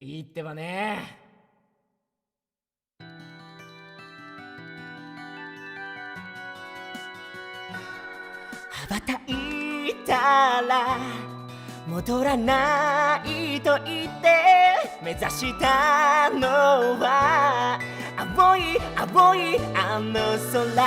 いいってばね。羽ばたいたら戻らないと言って目指したのは青い青いあの空。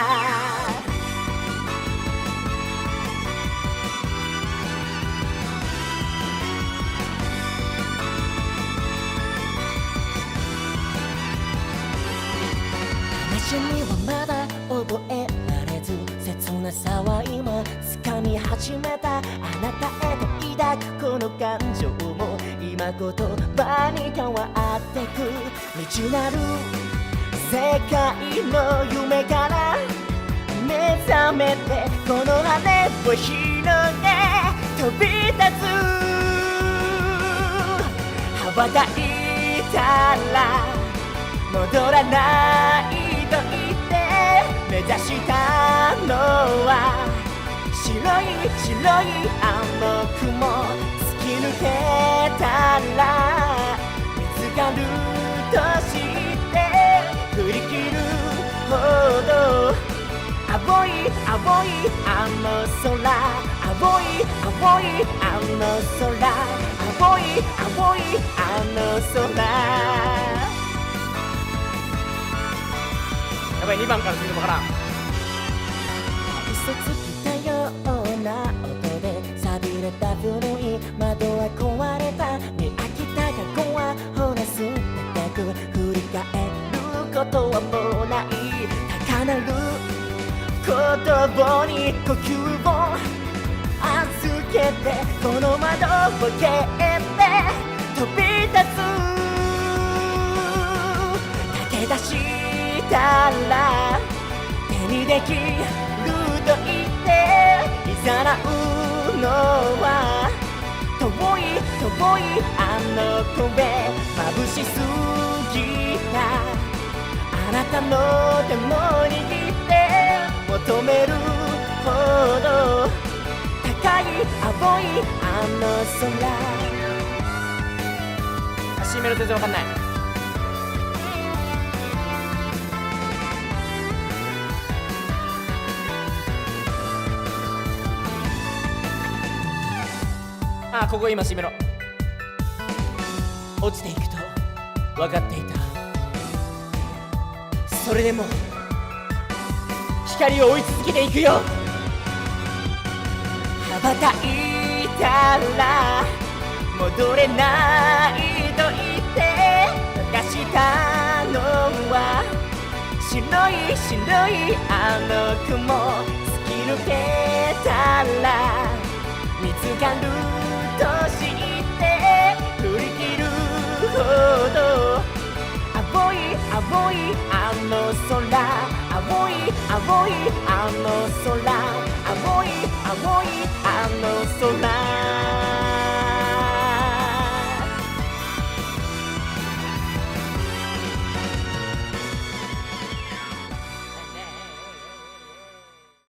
話にはまだ覚えられず切なさは今掴み始めた。あなたへと抱くこの感情も今言葉に変わってく。未知なる世界の夢から目覚めてこの羽を広げ飛び立つ。羽ばたいたら戻らないと言って目指したのは白い白いあの雲。突き抜けたら見つかると知って振り切るほど青い青いあの空。青い青いあの空。青い青いあの空。やばい、2番から次のわからん。嘘つきたような音で錆びれた古い窓は壊れた。見飽きた過去はほら捨ててく。振り返ることはもうない。高鳴る言葉に呼吸を預けてこの窓を蹴って飛び立つ。駆け出したら手にできると言って誘うのは遠い遠いあの声。眩しすぎたあなたの手も握って求めるほど高い青いあの空。Cメロ全然わかんない。あ、ここ今Cメロ。落ちていくと分かっていた。それでも光を追い続けていくよ。羽ばたいたら戻れないと言って逃したのは白い白いあの雲。突き抜けたら見つかると知って振り切るほど青い青いあの空。青い青いあの空。青い青いあの空。